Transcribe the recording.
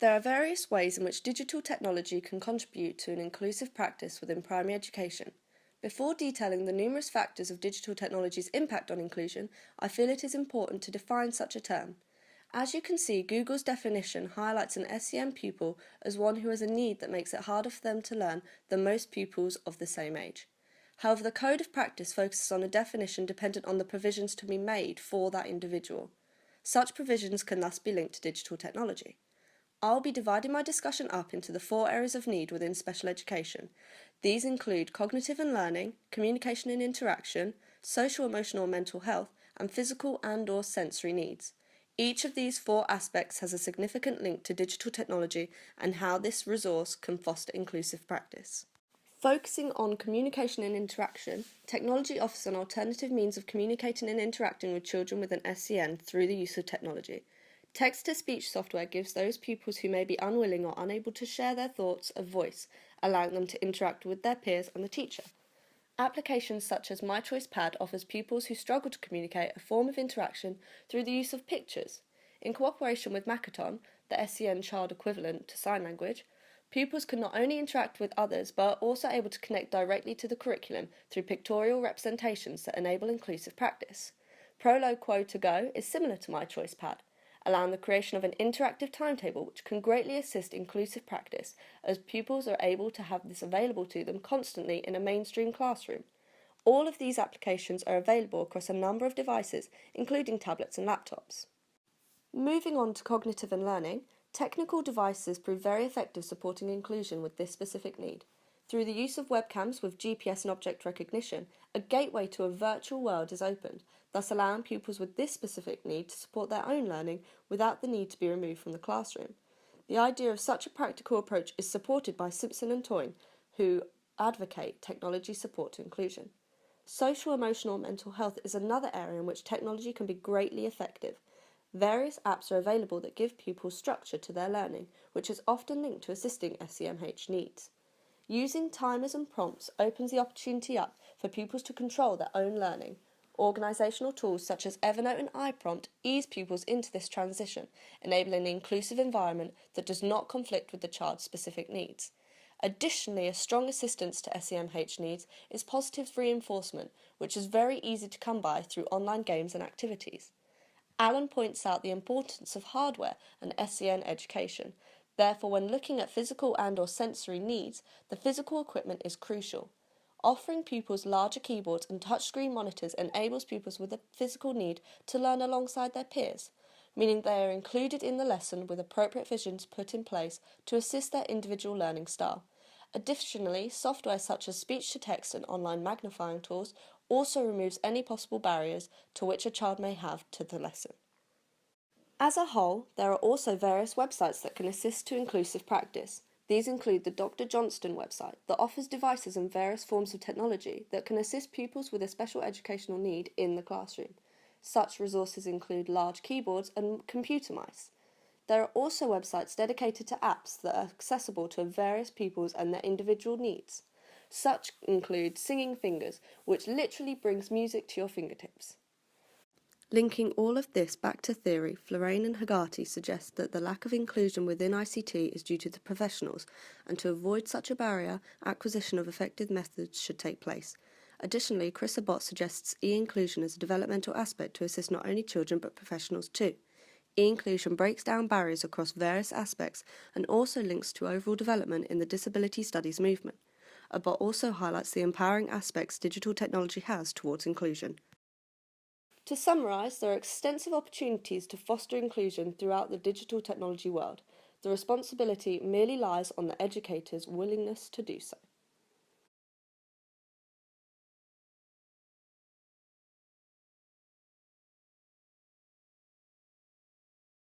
There are various ways in which digital technology can contribute to an inclusive practice within primary education. Before detailing the numerous factors of digital technology's impact on inclusion, I feel it is important to define such a term. As you can see, Google's definition highlights an SEN pupil as one who has a need that makes it harder for them to learn than most pupils of the same age. However, the Code of Practice focuses on a definition dependent on the provisions to be made for that individual. Such provisions can thus be linked to digital technology. I'll be dividing my discussion up into the 4 areas of need within special education. These include cognitive and learning, communication and interaction, social, emotional and mental health, and physical and/or sensory needs. Each of these 4 aspects has a significant link to digital technology and how this resource can foster inclusive practice. Focusing on communication and interaction, technology offers an alternative means of communicating and interacting with children with an SEN through the use of technology. Text-to-speech software gives those pupils who may be unwilling or unable to share their thoughts a voice, allowing them to interact with their peers and the teacher. Applications such as My Choice Pad offers pupils who struggle to communicate a form of interaction through the use of pictures. In cooperation with Makaton, the SEN child equivalent to sign language, pupils can not only interact with others but are also able to connect directly to the curriculum through pictorial representations that enable inclusive practice. Prolo Quo to Go is similar to My Choice Pad, allowing the creation of an interactive timetable which can greatly assist inclusive practice as pupils are able to have this available to them constantly in a mainstream classroom. All of these applications are available across a number of devices, including tablets and laptops. Moving on to cognitive and learning, technical devices prove very effective supporting inclusion with this specific need. Through the use of webcams with GPS and object recognition, a gateway to a virtual world is opened, thus allowing pupils with this specific need to support their own learning without the need to be removed from the classroom. The idea of such a practical approach is supported by Simpson and Toyne, who advocate technology support to inclusion. Social, emotional and mental health is another area in which technology can be greatly effective. Various apps are available that give pupils structure to their learning, which is often linked to assisting SEMH needs. Using timers and prompts opens the opportunity up for pupils to control their own learning. Organisational tools such as Evernote and iPrompt ease pupils into this transition, enabling an inclusive environment that does not conflict with the child's specific needs. Additionally, a strong assistance to SEMH needs is positive reinforcement, which is very easy to come by through online games and activities. Alan points out the importance of hardware and SEN education. Therefore, when looking at physical and/or sensory needs, the physical equipment is crucial. Offering pupils larger keyboards and touchscreen monitors enables pupils with a physical need to learn alongside their peers, meaning they are included in the lesson with appropriate visions put in place to assist their individual learning style. Additionally, software such as speech-to-text and online magnifying tools also removes any possible barriers to which a child may have to the lesson. As a whole, there are also various websites that can assist to inclusive practice. These include the Dr. Johnston website that offers devices and various forms of technology that can assist pupils with a special educational need in the classroom. Such resources include large keyboards and computer mice. There are also websites dedicated to apps that are accessible to various pupils and their individual needs. Such include Singing Fingers, which literally brings music to your fingertips. Linking all of this back to theory, Florane and Hagati suggest that the lack of inclusion within ICT is due to the professionals, and to avoid such a barrier, acquisition of effective methods should take place. Additionally, Chris Abbott suggests e-inclusion as a developmental aspect to assist not only children but professionals too. E-inclusion breaks down barriers across various aspects and also links to overall development in the disability studies movement. Abbott also highlights the empowering aspects digital technology has towards inclusion. To summarise, there are extensive opportunities to foster inclusion throughout the digital technology world. The responsibility merely lies on the educator's willingness to do so.